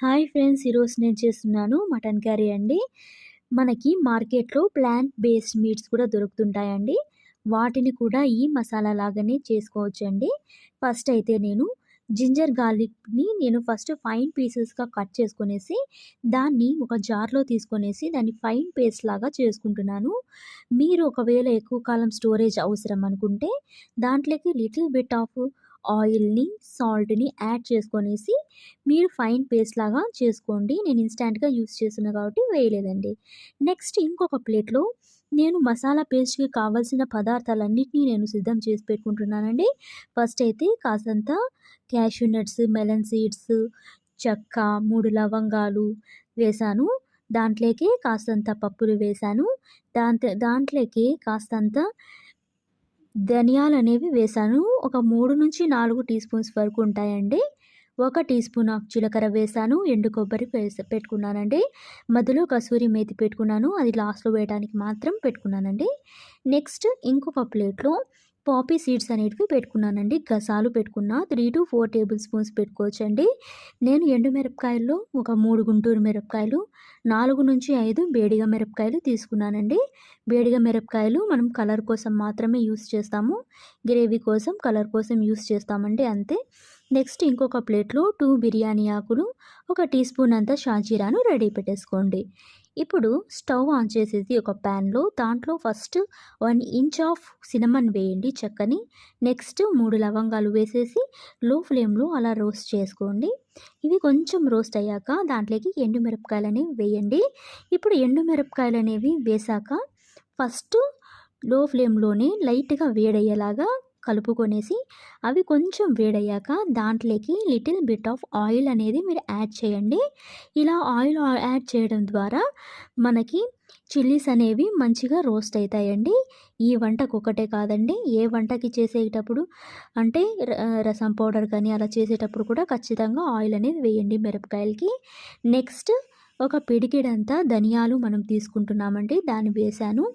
Hi friends, ఈరోజు నేను చేస్తున్నాను మటన్ కర్రీ అండి. మనకి మార్కెట్లో ప్లాంట్ బేస్డ్ మీట్స్ కూడా దొరుకుతుంటాయండి. వాటిని కూడా ఈ మసాలా లాగానే చేసుకోవచ్చండి. ఫస్ట్ అయితే నేను జింజర్ గార్లిక్‌ని ఫస్ట్ ఫైన్ పీసెస్‌గా కట్ చేసుకొనేసి, దాన్ని ఒక జార్‌లో తీసుకొనేసి దాన్ని ఫైన్ పేస్ట్ లాగా చేసుకుంటున్నాను. మీరు ఒకవేళ ఎక్కువ కాలం స్టోరేజ్ అవసరం అనుకుంటే దాంట్లోకి లిటిల్ బిట్ ఆఫ్ ఆయిల్‌ని, సాల్ట్‌ని యాడ్ చేసుకొనేసి మీరు ఫైన్ పేస్ట్ లాగా చేసుకోండి. నేను ఇన్‌స్టాంట్‌గా యూజ్ చేస్తున్నా కాబట్టి వేయలేదండి. నెక్స్ట్ ఇంకొక ప్లేట్‌లో నేను మసాలా పేస్ట్‌కి కావాల్సిన పదార్థాలన్నిటిని నేను సిద్ధం చేసి పెట్టుకుంటున్నానండి. ఫస్ట్ అయితే కాసంత క్యాష్యూ నట్స్, మెలన్ సీడ్స్, చెక్క, 3 లవంగాలు వేశాను. దాంట్లోకి కాస్తంత పప్పులు వేశాను. దాంట్లోకి కాస్తంత ధనియాలనేవి వేశాను. ఒక 3-4 టీ స్పూన్స్ వరకు ఉంటాయండి. 1 టీ స్పూన్ ఆఫ్ జీలకర్ర వేశాను. ఎండు కొబ్బరి పెట్టుకున్నానండి. మధ్యలో కసూరి మేతి పెట్టుకున్నాను. అది లాస్ట్‌లో వేయడానికి మాత్రం పెట్టుకున్నానండి. నెక్స్ట్ ఇంకొక ప్లేట్‌లో పాపీ సీడ్స్ అనేటివి పెట్టుకున్నానండి. గసాలు పెట్టుకున్నా. 3-4 టేబుల్ స్పూన్స్ పెట్టుకోవచ్చండి. నేను ఎండు మిరపకాయల్లో ఒక 3 గుంటూరు మిరపకాయలు, 4-5 బేడిగ మిరపకాయలు తీసుకున్నానండి. బేడిగ మిరపకాయలు మనం కలర్ కోసం మాత్రమే యూజ్ చేస్తాము. గ్రేవీ కోసం, కలర్ కోసం యూజ్ చేస్తామండి అంతే. నెక్స్ట్ ఇంకొక ప్లేట్‌లో 2 బిర్యానీ ఆకులు, 1 టీ స్పూన్ అంత షాజీరాను రెడీ పెట్టేసుకోండి. ఇప్పుడు స్టవ్ ఆన్ చేసేసి ఒక ప్యాన్‌లో దాంట్లో ఫస్ట్ 1 ఇంచ్ ఆఫ్ సినమన్ వేయండి, చెక్కని. నెక్స్ట్ 3 లవంగాలు వేసేసి లో ఫ్లేమ్‌లో అలా రోస్ట్ చేసుకోండి. ఇవి కొంచెం రోస్ట్ అయ్యాక దాంట్లోకి ఎండు మిరపకాయలనేవి వేయండి. ఇప్పుడు ఎండు మిరపకాయలనేవి వేశాక ఫస్ట్ లో ఫ్లేమ్‌లోనే లైట్‌గా వేడయ్యేలాగా కలుపుకొనేసి, అవి కొంచెం వేడయ్యాక దాంట్లోకి లిటిల్ బిట్ ఆఫ్ ఆయిల్ అనేది మీరు యాడ్ చేయండి. ఇలా ఆయిల్ యాడ్ చేయడం ద్వారా మనకి చిల్లీస్ అనేవి మంచిగా రోస్ట్ అవుతాయండి. ఈ వంటకు ఒకటే కాదండి, ఏ వంటకి చేసేటప్పుడు అంటే రసం పౌడర్ కానీ అలా చేసేటప్పుడు కూడా ఖచ్చితంగా ఆయిల్ అనేది వేయండి మిరపకాయలకి. నెక్స్ట్ ఒక పిడికెడంతా ధనియాలు మనం తీసుకుంటున్నామండి, దాన్ని వేశాను.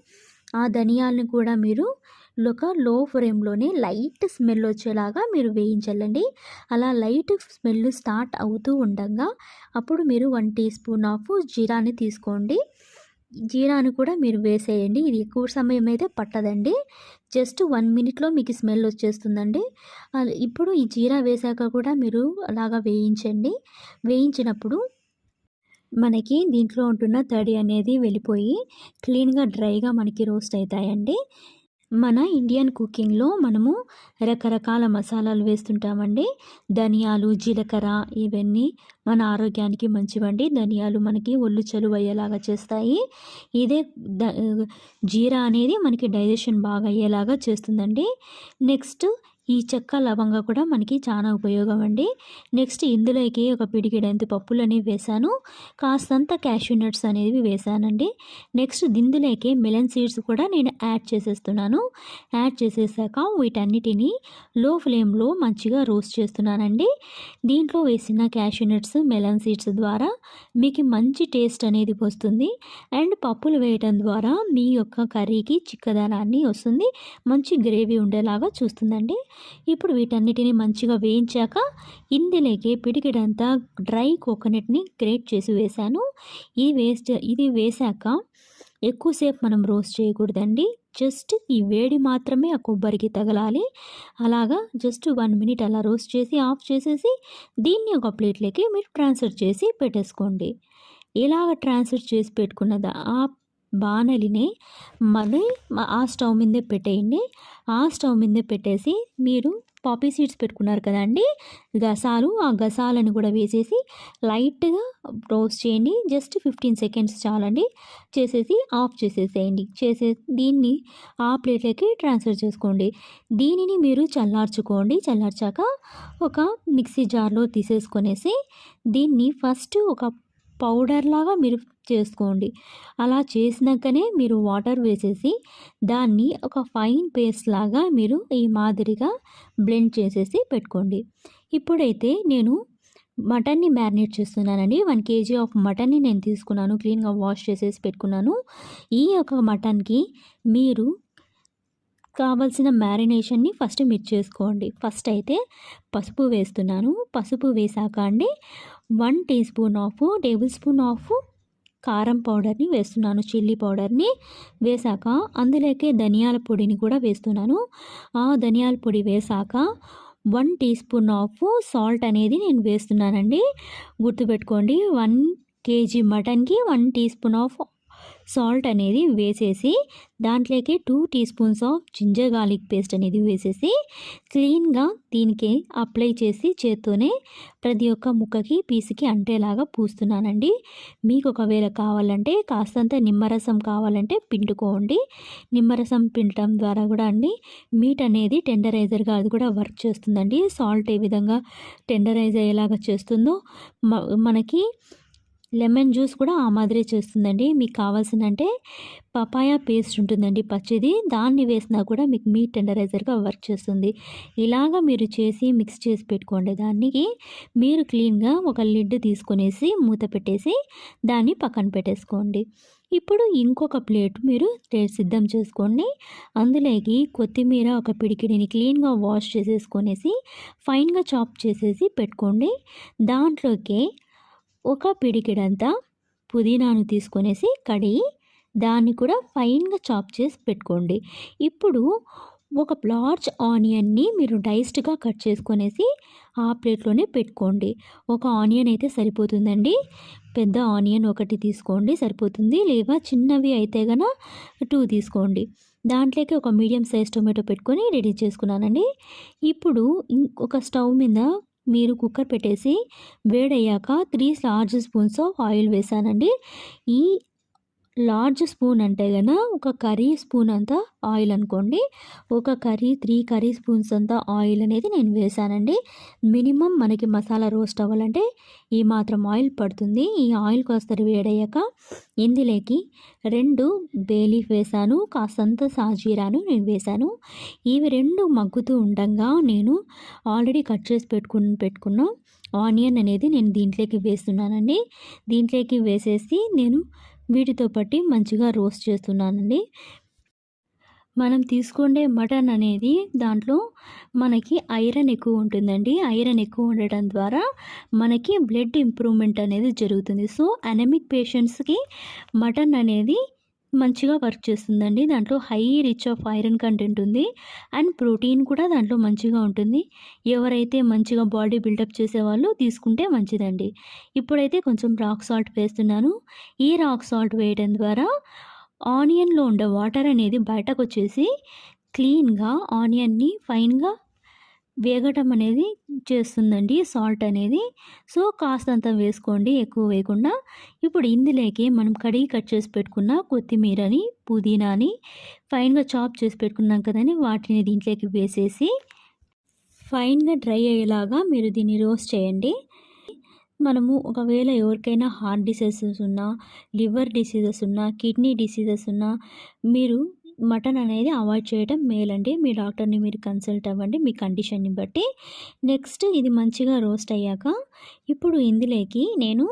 ఆ ధనియాలను కూడా మీరు ఒక లో ఫ్లేమ్‌లోనే లైట్ స్మెల్ వచ్చేలాగా మీరు వేయించాలండి. అలా లైట్ స్మెల్ స్టార్ట్ అవుతూ ఉండంగా అప్పుడు మీరు 1 టీ స్పూన్ ఆఫ్ జీరాని తీసుకోండి. జీరాని కూడా మీరు వేసేయండి. ఇది ఎక్కువ సమయం అయితే పట్టదండి. జస్ట్ 1 మినిట్‌లో మీకు స్మెల్ వచ్చేస్తుందండి. ఇప్పుడు ఈ జీరా వేశాక కూడా మీరు అలాగా వేయించండి. వేయించినప్పుడు మనకి దీంట్లో ఉంటున్న తడి అనేది వెళ్ళిపోయి క్లీన్‌గా, డ్రైగా మనకి రోస్ట్ అవుతాయండి. మన ఇండియన్ కుకింగ్‌లో మనము రకరకాల మసాలాలు వేస్తుంటామండి. ధనియాలు, జీలకర్ర ఇవన్నీ మన ఆరోగ్యానికి మంచివండి. ధనియాలు మనకి ఒళ్ళు చలువ అయ్యేలాగా చేస్తాయి. ఇదే ద జీరా అనేది మనకి డైజెషన్ బాగా అయ్యేలాగా చేస్తుందండి. నెక్స్ట్ ఈ చెక్క, లవంగా కూడా మనకి చాలా ఉపయోగం అండి. నెక్స్ట్ ఇందులోకి ఒక పిడికెడంత పప్పులని వేశాను. కాస్తంత క్యాష్యూ నట్స్ అనేవి వేశానండి. నెక్స్ట్ ఇందులోకి మెలన్ సీడ్స్ కూడా నేను యాడ్ చేసేస్తున్నాను. యాడ్ చేసేసాక వీటన్నిటిని లో ఫ్లేమ్‌లో మంచిగా రోస్ట్ చేస్తున్నానండి. దీంట్లో వేసిన క్యాష్యూ నట్స్, మెలన్ సీడ్స్ ద్వారా మీకు మంచి టేస్ట్ అనేది వస్తుంది. అండ్ పప్పులు వేయటం ద్వారా మీ యొక్క కర్రీకి చిక్కదనాన్ని వస్తుంది. మంచి గ్రేవీ ఉండేలాగా చూస్తుందండి. ఇప్పుడు వీటన్నిటిని మంచిగా వేయించాక ఇందులోకి పిడికెడంతా డ్రై కోకోనట్‌ని గ్రేట్ చేసి వేశాను. ఇది వేశాక ఎక్కువసేపు మనం రోస్ట్ చేయకూడదండి. జస్ట్ ఈ వేడి మాత్రమే ఆ కొబ్బరికి తగలాలి. అలాగా జస్ట్ 1 మినిట్ అలా రోస్ట్ చేసి ఆఫ్ చేసేసి దీన్ని ఒక ప్లేట్‌లోకి మీరు ట్రాన్స్‌ఫర్ చేసి పెట్టేసుకోండి. ఇలాగ ట్రాన్స్‌ఫర్ చేసి పెట్టుకున్న ఆ బాణలిని మళ్ళీ ఆ స్టవ్ మీదే పెట్టేయండి. ఆ స్టవ్ మీదే పెట్టేసి మీరు పాపీ సీడ్స్ పెట్టుకున్నారు కదండీ! గసాలు, ఆ గసాలను కూడా వేసేసి లైట్‌గా రోస్ట్ చేయండి. జస్ట్ 15 సెకండ్స్ చాలండి. చేసేసి ఆఫ్ చేసేసేయండి. దీన్ని ఆ ప్లేట్‌లోకి ట్రాన్స్‌ఫర్ చేసుకోండి. దీనిని మీరు చల్లార్చుకోండి. చల్లార్చాక ఒక మిక్సీ జార్‌లో తీసేసుకొనేసి దీన్ని ఫస్ట్ ఒక పౌడర్‌లాగా మీరు చేసుకోండి. అలా చేసినాకనే మీరు వాటర్ వేసేసి దాన్ని ఒక ఫైన్ పేస్ట్ లాగా మీరు ఈ మాదిరిగా బ్లెండ్ చేసేసి పెట్టుకోండి. ఇప్పుడైతే నేను మటన్‌ని మ్యారినేట్ చేస్తున్నానండి. 1 కేజీ ఆఫ్ మటన్‌ని నేను తీసుకున్నాను. క్లీన్‌గా వాష్ చేసేసి పెట్టుకున్నాను. ఈ యొక్క మటన్‌కి మీరు కావాల్సిన మ్యారినేషన్‌ని ఫస్ట్ మీరు చేసుకోండి. ఫస్ట్ అయితే పసుపు వేస్తున్నాను. పసుపు వేశాక అండి 1 teaspoon of tablespoon of కారం పౌడర్‌ని వేస్తున్నాను. చిల్లీ పౌడర్‌ని వేశాక అందులోకే ధనియాల పొడిని కూడా వేస్తున్నాను. ఆ ధనియాల పొడి వేశాక 1 టీ స్పూన్ ఆఫ్ సాల్ట్ అనేది నేను వేస్తున్నానండి. గుర్తుపెట్టుకోండి 1 కేజీ మటన్‌కి 1 టీ స్పూన్ ఆఫ్ సాల్ట్ అనేది వేసేసి దాంట్లోకి 2 teaspoons of ginger garlic paste అనేది వేసేసి క్లీన్‌గా దీనికి అప్లై చేసి చేత్తోనే ప్రతి ఒక్క ముక్కకి పీస్‌కి అంటేలాగా పూస్తున్నానండి. మీకు ఒకవేళ కావాలంటే కాస్తంత నిమ్మరసం కావాలంటే పిండుకోండి. నిమ్మరసం పిండటం ద్వారా కూడా అండి మీట్ అనేది టెండరైజర్‌గా అది కూడా వర్క్ చేస్తుందండి. సాల్ట్ ఏ విధంగా టెండరైజ్ అయ్యేలాగా చేస్తుందో మనకి లెమన్ జ్యూస్ కూడా ఆ మాదిరే చేస్తుందండి. మీకు కావాల్సిందంటే పపాయ పేస్ట్ ఉంటుందండి పచ్చిది. దాన్ని వేసినా కూడా మీకు మీట్ టెండరైజర్‌గా వర్క్ చేస్తుంది. ఇలాగా మీరు చేసి మిక్స్ చేసి పెట్టుకోండి. దానికి మీరు క్లీన్‌గా ఒక లిడ్ తీసుకొనేసి మూత పెట్టేసి దాన్ని పక్కన పెట్టేసుకోండి. ఇప్పుడు ఇంకొక ప్లేట్ మీరు సిద్ధం చేసుకోండి. అందులోకి కొత్తిమీర ఒక పిడికిడిని క్లీన్‌గా వాష్ చేసేసుకొనేసి ఫైన్‌గా చాప్ చేసేసి పెట్టుకోండి. దాంట్లోకి ఒక పిడికెడంతా పుదీనాను తీసుకొనేసి కడిగి దాన్ని కూడా ఫైన్‌గా చాప్ చేసి పెట్టుకోండి. ఇప్పుడు ఒక లార్జ్ ఆనియన్‌ని మీరు డైస్డ్‌గా కట్ చేసుకొనేసి ఆ ప్లేట్‌లోనే పెట్టుకోండి. ఒక ఆనియన్ అయితే సరిపోతుందండి. పెద్ద ఆనియన్ ఒకటి తీసుకోండి సరిపోతుంది. లేదా చిన్నవి అయితే గన 2 తీసుకోండి. దాంట్లోకి ఒక మీడియం సైజ్ టొమాటో పెట్టుకొని రెడీ చేసుకున్నానండి. ఇప్పుడు ఒక స్టవ్ మీద మీరు కుక్కర్ పెట్టేసి వేడయ్యాక 3 లార్జ్ స్పూన్స్ ఆఫ్ ఆయిల్ వేసానండి. ఈ లార్జ్ స్పూన్ అంటే గన ఒక కర్రీ స్పూన్ అంతా ఆయిల్ అనుకోండి. ఒక 3 కర్రీ స్పూన్స్ అంతా ఆయిల్ అనేది నేను వేసానండి. మినిమం మనకి మసాలా రోస్ట్ అవ్వాలంటే ఈ మాత్రం ఆయిల్ పడుతుంది. ఈ ఆయిల్ కాస్త వేడయ్యాక ఇందులోకి 2 బే లీఫ్ వేసాను. కాస్తంత సాజీరాను నేను వేసాను. ఇవి 2 మగ్గుతూ ఉండంగా నేను ఆల్రెడీ కట్ చేసి పెట్టుకున్న ఆనియన్ అనేది నేను దీంట్లోకి వేస్తున్నానండి. దీంట్లోకి వేసేసి నేను వీటితో పట్టి మంచిగా రోస్ట్ చేస్తున్నానండి. మనం తీసుకునే మటన్ అనేది దాంట్లో మనకి ఐరన్ ఎక్కువ ఉంటుందండి. ఐరన్ ఎక్కువ ఉండటం ద్వారా మనకి బ్లడ్ ఇంప్రూవ్మెంట్ అనేది జరుగుతుంది. సో అనెమిక్ పేషెంట్స్‌కి మటన్ అనేది మంచిగా వర్క్ చేస్తుందండి. దాంట్లో high rich of iron content ఉంది. అండ్ ప్రోటీన్ కూడా దాంట్లో మంచిగా ఉంటుంది. ఎవరైతే మంచిగా బాడీ బిల్డప్ చేసేవాళ్ళు తీసుకుంటే మంచిదండి. ఇప్పుడైతే కొంచెం రాక్ సాల్ట్ వేస్తున్నాను. ఈ రాక్ సాల్ట్ వేయడం ద్వారా ఆనియన్‌లో ఉండే వాటర్ అనేది బయటకొచ్చేసి క్లీన్‌గా ఆనియన్‌ని ఫైన్‌గా వేగటం అనేది చేస్తుందండి సాల్ట్ అనేది. సో కాస్తంత వేసుకోండి ఎక్కువ వేయకుండా. ఇప్పుడు ఇందులోకి మనం కడిగి కట్ చేసి పెట్టుకున్న కొత్తిమీరని, పుదీనాని ఫైన్‌గా చాప్ చేసి పెట్టుకున్నాం కదండీ! వాటిని దీంట్లోకి వేసేసి ఫైన్‌గా డ్రై అయ్యేలాగా మీరు దీన్ని రోస్ట్ చేయండి. మనము ఒకవేళ ఎవరికైనా హార్ట్ డిసీజెస్ ఉన్నా, లివర్ డిసీజెస్ ఉన్నా, కిడ్నీ డిసీజెస్ ఉన్నా మీరు మటన్ అనేది అవాయిడ్ చేయడం మేలండి. మీ డాక్టర్‌ని మీరు కన్సల్ట్ అవ్వండి మీ కండిషన్‌ని బట్టి. నెక్స్ట్ ఇది మంచిగా రోస్ట్ అయ్యాక ఇప్పుడు ఇందులోకి నేను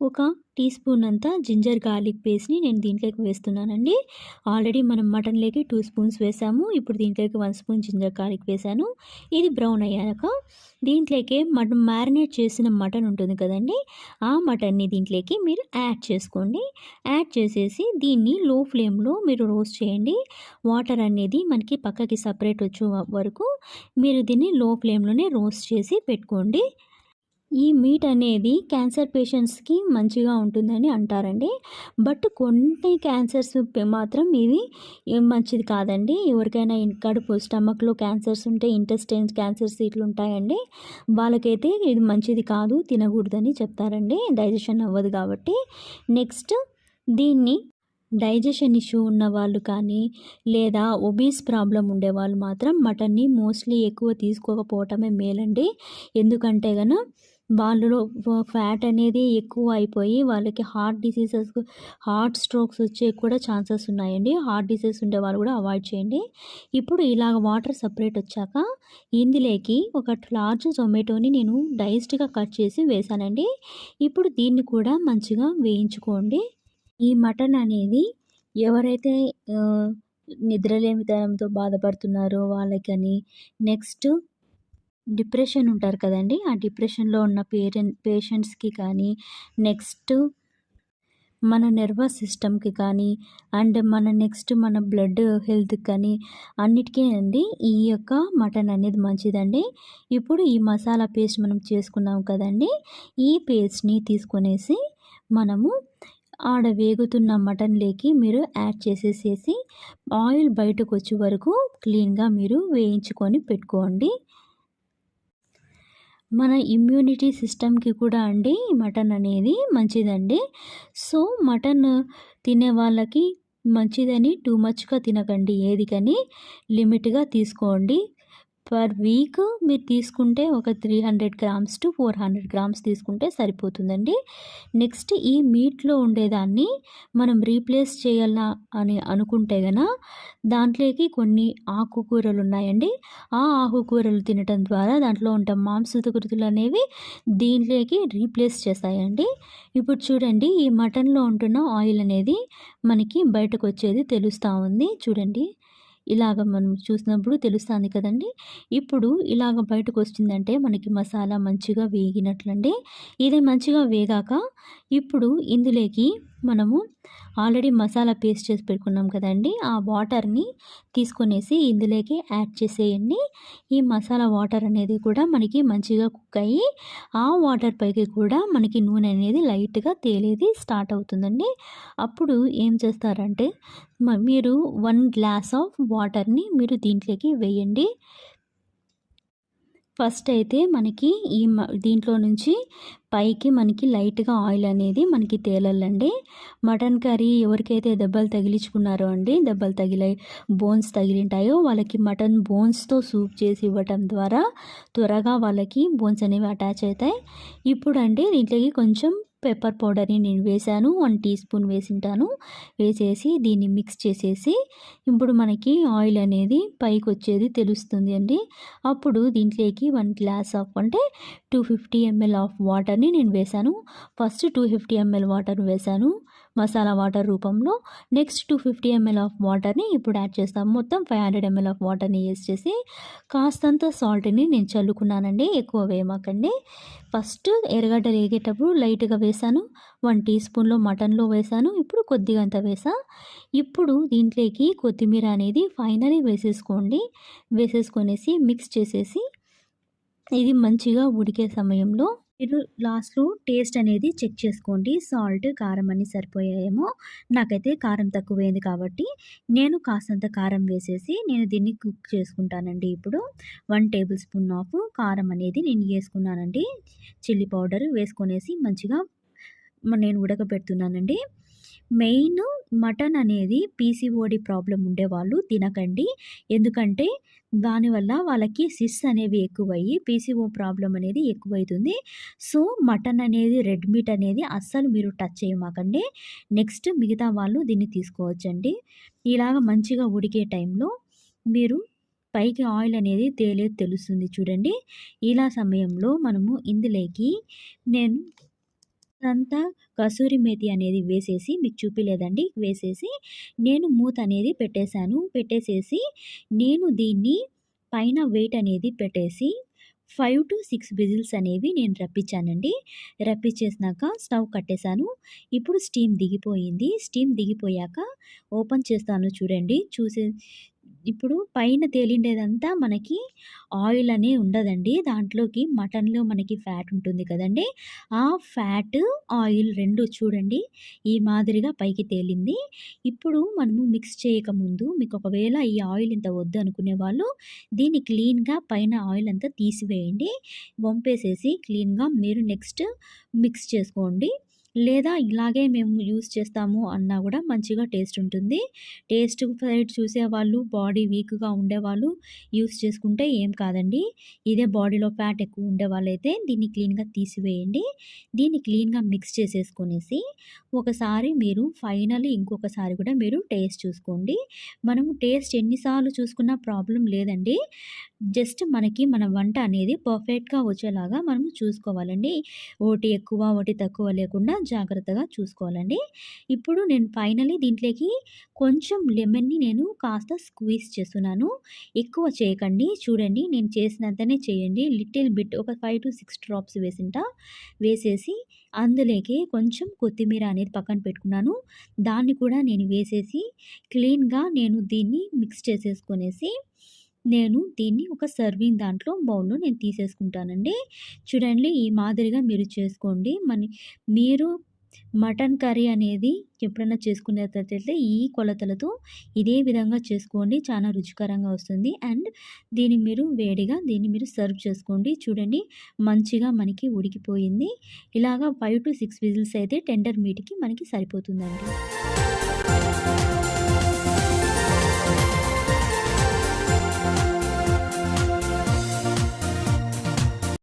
ఒక టీ స్పూన్ అంతా జింజర్ గార్లిక్ పేస్ట్‌ని నేను దీంట్లోకి వేస్తున్నానండి. ఆల్రెడీ మనం మటన్‌లోకి 2 స్పూన్స్ వేసాము. ఇప్పుడు దీంట్లోకి 1 స్పూన్ జింజర్ గార్లిక్ వేసాను. ఇది బ్రౌన్ అయ్యాక దీంట్లోకి మనం మ్యారినేట్ చేసిన మటన్ ఉంటుంది కదండీ! ఆ మటన్‌ని దీంట్లోకి మీరు యాడ్ చేసుకోండి. యాడ్ చేసేసి దీన్ని లో ఫ్లేమ్‌లో మీరు రోస్ట్ చేయండి. వాటర్ అనేది మనకి పక్కకి సెపరేట్ వచ్చే వరకు మీరు దీన్ని లో ఫ్లేమ్‌లోనే రోస్ట్ చేసి పెట్టుకోండి. ఈ మీట్ అనేది క్యాన్సర్ పేషెంట్స్‌కి మంచిగా ఉంటుందని అంటారండి. బట్ కొన్ని క్యాన్సర్స్ మాత్రం ఇది మంచిది కాదండి. ఎవరికైనా కడుపు స్టమక్‌లో క్యాన్సర్స్ ఉంటే ఇంటెస్టైన్స్ క్యాన్సర్స్ ఇట్లుంటాయండి. వాళ్ళకైతే ఇది మంచిది కాదు తినకూడదని చెప్తారండి. డైజెషన్ అవ్వదు కాబట్టి. నెక్స్ట్ దీన్ని డైజెషన్ ఇష్యూ ఉన్నవాళ్ళు కానీ లేదా ఒబీస్ ప్రాబ్లమ్ ఉండేవాళ్ళు మాత్రం మటన్‌ని మోస్ట్‌లీ ఎక్కువ తీసుకోకపోవటమే మేలండి. ఎందుకంటే వాళ్ళలో ఫ్యాట్ అనేది ఎక్కువ అయిపోయి వాళ్ళకి హార్ట్ డిసీజెస్, హార్ట్ స్ట్రోక్స్ వచ్చే కూడా ఛాన్సెస్ ఉన్నాయండి. హార్ట్ డిసీజ్ ఉండే వాళ్ళు కూడా అవాయిడ్ చేయండి. ఇప్పుడు ఇలాగ వాటర్ సెపరేట్ వచ్చాక ఇందులోకి ఒక లార్జ్ టొమాటోని నేను డైస్డ్‌గా కట్ చేసి వేసానండి. ఇప్పుడు దీన్ని కూడా మంచిగా వేయించుకోండి. ఈ మటన్ అనేది ఎవరైతే నిద్రలేమితనంతో బాధపడుతున్నారో వాళ్ళకని, నెక్స్ట్ డిప్రెషన్ ఉంటారు కదండీ! ఆ డిప్రెషన్‌లో ఉన్న పేషెంట్స్‌కి కానీ, నెక్స్ట్ మన నెర్వస్ సిస్టమ్‌కి కానీ, అండ్ మన బ్లడ్ హెల్త్‌కి కానీ అన్నిటికీ అండి ఈ యొక్క మటన్ అనేది మంచిదండి. ఇప్పుడు ఈ మసాలా పేస్ట్ మనం చేసుకున్నాం కదండీ! ఈ పేస్ట్‌ని తీసుకొనేసి మనము ఆడ వేగుతున్న మటన్‌లోకి మీరు యాడ్ చేసేసేసి ఆయిల్ బయటకొచ్చే వరకు క్లీన్‌గా మీరు వేయించుకొని పెట్టుకోండి. మన ఇమ్యూనిటీ సిస్టమ్‌కి కూడా అండి మటన్ అనేది మంచిదండి. సో, మటన్ తినే వాళ్ళకి మంచిదని టూ మచ్‌గా తినకండి ఏది కానీ, లిమిట్‌గా తీసుకోండి. పర్ వీక్ మీరు తీసుకుంటే ఒక 300 గ్రామ్స్ టు 400 గ్రామ్స్ తీసుకుంటే సరిపోతుందండి. నెక్స్ట్ ఈ మీట్‌లో ఉండేదాన్ని మనం రీప్లేస్ చేయాలా అని అనుకుంటే దాంట్లోకి కొన్ని ఆకుకూరలున్నాయండి. ఆ ఆకుకూరలు తినటం ద్వారా దాంట్లో ఉండే మాంసకృతులనేవి దీంట్లోకి రీప్లేస్ చేస్తాయండి. ఇప్పుడు చూడండి ఈ మటన్‌లో ఉంటున్న ఆయిల్ అనేది మనకి బయటకొచ్చేది తెలుస్తా ఉంది. చూడండి. ఇలాగ మనం చూసినప్పుడు తెలుస్తాంది కదండీ! ఇప్పుడు ఇలాగ బయటకొచ్చిందంటే మనకి మసాలా మంచిగా వేగినట్లండి. ఇది మంచిగా వేగాక ఇప్పుడు ఇందులోకి మనము ఆల్రెడీ మసాలా పేస్ట్ చేసి పెట్టుకున్నాం కదండీ! ఆ వాటర్‌ని తీసుకొనేసి ఇందులోకి యాడ్ చేసేయండి. ఈ మసాలా వాటర్ అనేది కూడా మనకి మంచిగా కుక్ అయ్యి, ఆ వాటర్ పైకి కూడా మనకి నూనె అనేది లైట్‌గా తేలేది స్టార్ట్ అవుతుందండి. అప్పుడు ఏం చేస్తారంటే మీరు 1 గ్లాస్ ఆఫ్ వాటర్‌ని మీరు దీంట్లోకి వేయండి. ఫస్ట్ అయితే మనకి దీంట్లో నుంచి పైకి మనకి లైట్‌గా ఆయిల్ అనేది మనకి తేలాలండి. మటన్ కర్రీ ఎవరికైతే దెబ్బలు తగిలించుకున్నారో అండి, దెబ్బలు తగిలాయి, బోన్స్ తగిలింటాయో వాళ్ళకి మటన్ బోన్స్‌తో సూప్ చేసి ఇవ్వటం ద్వారా త్వరగా వాళ్ళకి బోన్స్ అనేవి అటాచ్ అవుతాయి. ఇప్పుడండి దీంట్లోకి కొంచెం పెప్పర్ పౌడర్‌ని నేను వేశాను. 1 టీ స్పూన్ వేసింటాను. వేసేసి దీన్ని మిక్స్ చేసేసి ఇప్పుడు మనకి ఆయిల్ అనేది పైకొచ్చేది తెలుస్తుంది అండి. అప్పుడు దీంట్లోకి 1 గ్లాస్ ఆఫ్ అంటే 250 ఎంఎల్ ఆఫ్ వాటర్‌ని నేను వేశాను. ఫస్ట్ 250 ఎంఎల్ వాటర్ వేశాను మసాలా వాటర్ రూపంలో. నెక్స్ట్ 250 ఎంఎల్ ఆఫ్ వాటర్‌ని ఇప్పుడు యాడ్ చేస్తాము. మొత్తం 500 ఎంఎల్ ఆఫ్ వాటర్‌ని యేసేసి కాస్తంత సాల్ట్‌ని నేను చల్లుకున్నానండి. ఎక్కువ వేయమాకండి. ఫస్ట్ ఎర్రగడ్డలు ఏగేటప్పుడు లైట్‌గా వేశాను. 1 టీ స్పూన్‌లో మటన్‌లో వేశాను. ఇప్పుడు కొద్దిగా అంత వేశా. ఇప్పుడు దీంట్లోకి కొత్తిమీర అనేది ఫైనల్లీ వేసేసుకోండి. వేసేసుకొనేసి మిక్స్ చేసేసి ఇది మంచిగా ఉడికే సమయంలో మీరు లాస్ట్‌లో టేస్ట్ అనేది చెక్ చేసుకోండి. సాల్ట్, కారం అన్నీ సరిపోయాయేమో! నాకైతే కారం తక్కువైంది కాబట్టి నేను కాస్తంత కారం వేసేసి నేను దీన్ని కుక్ చేసుకుంటానండి ఇప్పుడు. 1 టేబుల్ స్పూన్ ఆఫ్ కారం అనేది నేను యేసుకున్నానండి. చిల్లీ పౌడర్ వేసుకొనేసి మంచిగా నేను ఉడకబెడుతున్నానండి. మెయిన్ మటన్ అనేది పీసీఓడీ ప్రాబ్లమ్ ఉండేవాళ్ళు తినకండి. ఎందుకంటే దానివల్ల వాళ్ళకి సిస్ట్స్ అనేవి ఎక్కువయ్యి పీసీఓ ప్రాబ్లమ్ అనేది ఎక్కువైతుంది. సో, మటన్ అనేది రెడ్ మీట్ అనేది అస్సలు మీరు టచ్ చేయమాకండి. నెక్స్ట్ మిగతా వాళ్ళు దీన్ని తీసుకోవచ్చండి. ఇలాగ మంచిగా ఉడికే టైంలో మీరు పైకి ఆయిల్ అనేది తేలేది తెలుస్తుంది చూడండి. ఇలా సమయంలో మనము ఇందులోకి నేను అంతా కసూరి మేతి అనేది వేసేసి మీకు చూపియలేదండి. వేసేసి నేను మూత అనేది పెట్టేశాను. పెట్టేసేసి నేను దీన్ని పైన వెయిట్ అనేది పెట్టేసి 5-6 విజిల్స్ అనేవి నేను రప్పించానండి. రప్పించేసినాక స్టవ్ కట్టేశాను. ఇప్పుడు స్టీమ్ దిగిపోయింది. స్టీమ్ దిగిపోయాక ఓపెన్ చేస్తాను చూడండి. ఇప్పుడు పైన తేలిండేదంతా మనకి ఆయిల్ అనే ఉండదండి. దాంట్లోకి మటన్‌లో మనకి ఫ్యాట్ ఉంటుంది కదండీ! ఆ ఫ్యాట్, ఆయిల్ 2 చూడండి ఈ మాదిరిగా పైకి తేలింది. ఇప్పుడు మనము మిక్స్ చేయకముందు మీకు ఒకవేళ ఈ ఆయిల్ ఇంత వద్దనుకునే వాళ్ళు దీన్ని క్లీన్‌గా పైన ఆయిల్ అంతా తీసివేయండి. వంపేసేసి క్లీన్‌గా మీరు నెక్స్ట్ మిక్స్ చేసుకోండి. లేదా ఇలాగే మేము యూజ్ చేస్తాము అన్నా గూడా మంచిగా టేస్ట్ ఉంటుంది. టేస్ట్ సైడ్ చూసేవాళ్ళు, బాడీ వీక్‌గా ఉండేవాళ్ళు యూజ్ చేసుకుంటే ఏం కాదండి. ఇదే బాడీలో ఫ్యాట్ ఎక్కువ ఉండేవాళ్ళైతే దీన్ని క్లీన్‌గా తీసివేయండి. దీన్ని క్లీన్‌గా మిక్స్ చేసేసుకొనేసి ఒకసారి మీరు ఫైనల్లీ ఇంకొకసారి కూడా మీరు టేస్ట్ చూసుకోండి. మనము టేస్ట్ ఎన్ని సార్లు చూసుకున్నా ప్రాబ్లమ్ లేదండి. జస్ట్ మనకి మన వంట అనేది పర్ఫెక్ట్‌గా వచ్చేలాగా మనము చూసుకోవాలండి. ఓటి ఎక్కువ, ఓటి తక్కువ లేకుండా జాగ్రత్తగా చూసుకోవాలండి. ఇప్పుడు నేను ఫైనల్లీ దీంట్లోకి కొంచెం లెమన్‌ని నేను కాస్త స్క్వీజ్ చేస్తున్నాను. ఎక్కువ చేయకండి. చూడండి నేను చేసినంతనే చేయండి. లిటిల్ బిట్ ఒక 5-6 డ్రాప్స్ వేసింటా. వేసేసి అందులోకి కొంచెం కొత్తిమీర అనేది పక్కన పెట్టుకున్నాను. దాన్ని కూడా నేను వేసేసి క్లీన్‌గా నేను దీన్ని మిక్స్ చేసేసుకొనేసి నేను దీన్ని ఒక సర్వింగ్ దాంట్లో బౌల్‌లో నేను తీసేసుకుంటానండి. చూడండి ఈ మాదిరిగా మీరు చేసుకోండి. మీరు మటన్ కర్రీ అనేది ఎప్పుడైనా చేసుకునేటట్టయితే ఈ కొలతలతో ఇదే విధంగా చేసుకోండి. చాలా రుచికరంగా వస్తుంది. అండ్ దీన్ని మీరు సర్వ్ చేసుకోండి. చూడండి మంచిగా మనకి ఉడికిపోయింది. ఇలాగా 5-6 విజిల్స్ అయితే టెండర్ మీట్‌కి మనకి సరిపోతుందండి.